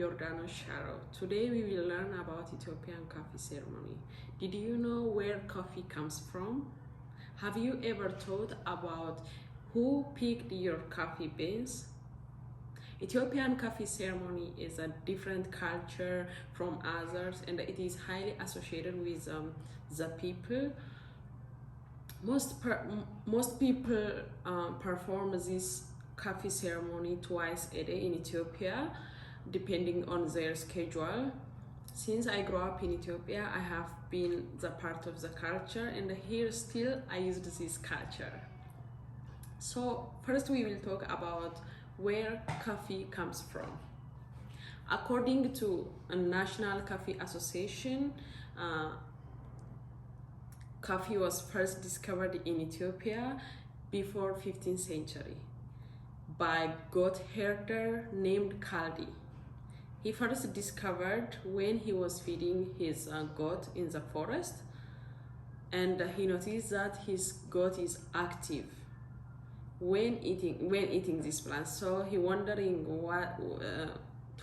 Yordano Sharo. Today we will learn about Ethiopian coffee ceremony. Did you know where coffee comes from? Have you ever thought about who picked your coffee beans? Ethiopian coffee ceremony is a different culture from others, and it is highly associated with the people. Most people perform this coffee ceremony twice a day in Ethiopia, depending on their schedule. Since I grew up in Ethiopia, I have been the part of the culture, and here still I use this culture. So first we will talk about where coffee comes from. According to a National Coffee Association, coffee was first discovered in Ethiopia before 15th century by goat herder named Kaldi. He first discovered when he was feeding his goat in the forest, and he noticed that his goat is active when eating this plant. So he wondering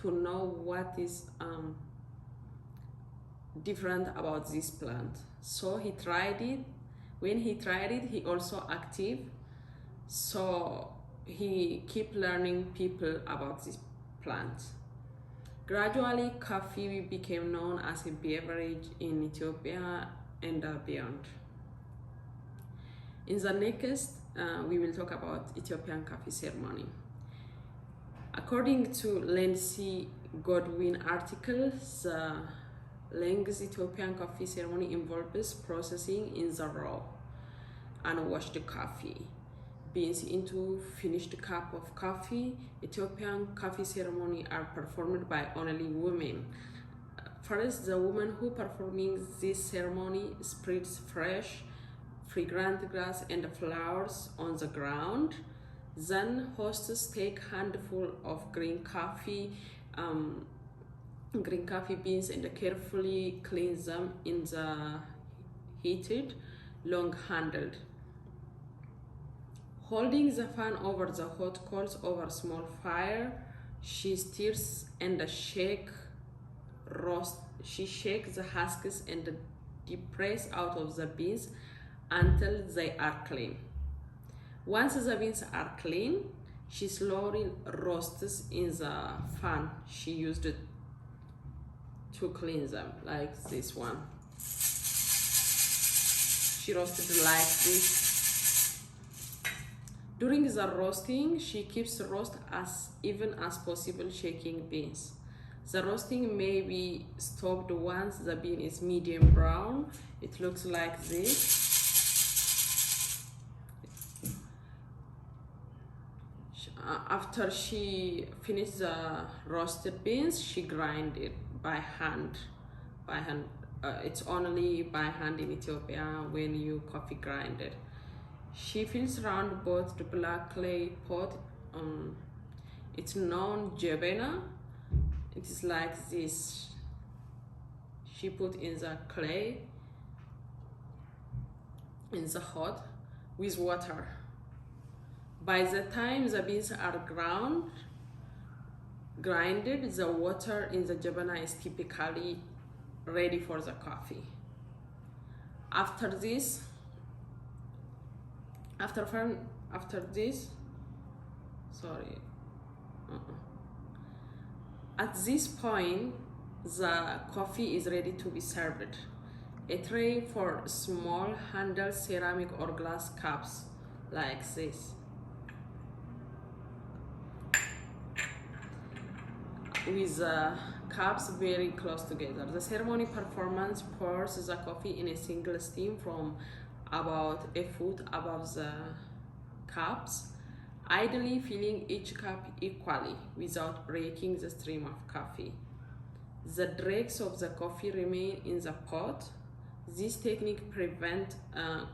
to know what is different about this plant. So he tried it. When he tried it, he also active. So he keep learning people about this plant. Gradually, coffee became known as a beverage in Ethiopia and beyond. In the next, we will talk about Ethiopian coffee ceremony. According to Lindsay Godwin article, the longest Ethiopian coffee ceremony involves processing in the raw and washed coffee beans into finished cup of coffee. Ethiopian coffee ceremony are performed by only women. First, the woman who performing this ceremony spreads fresh, fragrant grass and flowers on the ground. Then hosts take handful of green coffee beans and carefully clean them in the heated, long-handled. Holding the fan over the hot coals over small fire, she stirs and shakes the husks and depress out of the beans until they are clean. Once the beans are clean, she slowly roasts in the fan she used to clean them, like this one. She roasted like this. During the roasting, she keeps the roast as even as possible, shaking beans. The roasting may be stopped once the bean is medium brown. It looks like this. After she finishes the roasted beans, she grind it by hand. It's only by hand in Ethiopia when you coffee grind it. She fills round both the black clay pot. It's known jebena. It is like this. She put in the clay in the hot with water. By the time the beans are grinded, the water in the jebena is typically ready for the coffee. After this, at this point, the coffee is ready to be served. A tray for small handled ceramic or glass cups like this. With the cups very close together. The ceremony performance pours the coffee in a single steam from about a foot above the cups, ideally filling each cup equally without breaking the stream of coffee. The dregs of the coffee remain in the pot. This technique prevents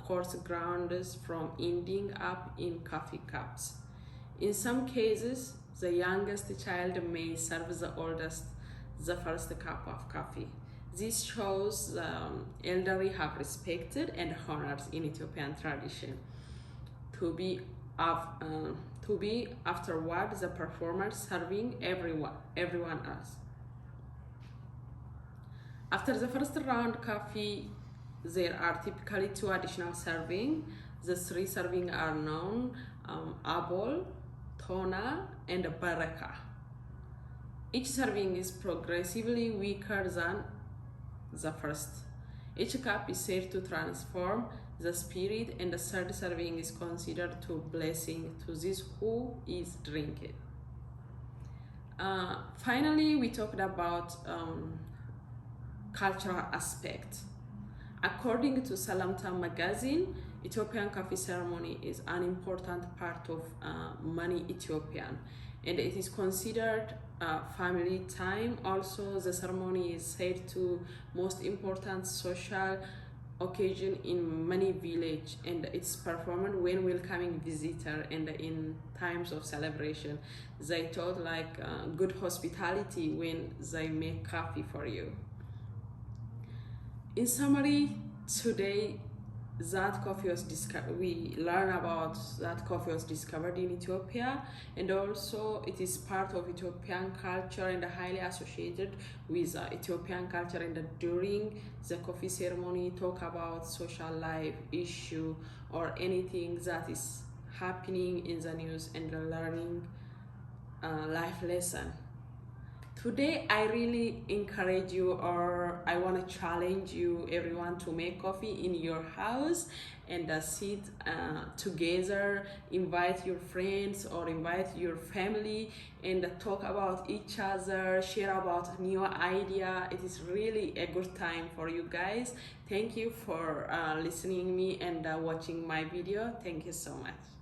coarse grounds from ending up in coffee cups. In some cases, the youngest child may serve the oldest the first cup of coffee. This shows the elderly have respected and honored in Ethiopian tradition. To be afterward the performer serving everyone else. After the first round coffee, there are typically 2 additional servings. The 3 servings are known Abol, Tona, and Baraka. Each serving is progressively weaker than the first. Each cup is said to transform the spirit, and the 3rd serving is considered a blessing to this who is drinking. Finally, we talked about cultural aspect. According to Salamta magazine, Ethiopian coffee ceremony is an important part of many Ethiopian, and it is considered family time. Also, the ceremony is said to most important social occasion in many village, and it's performed when welcoming visitor and in times of celebration. They taught like good hospitality when they make coffee for you. In summary, today that coffee was we learn about that coffee was discovered in Ethiopia, and also it is part of Ethiopian culture and highly associated with Ethiopian culture. And during the coffee ceremony, talk about social life issue or anything that is happening in the news, and learning life lesson. Today, I really encourage you, or I want to challenge you, everyone, to make coffee in your house and sit together, invite your friends or invite your family, and talk about each other, share about new idea. It is really a good time for you guys. Thank you for listening me and watching my video. Thank you so much.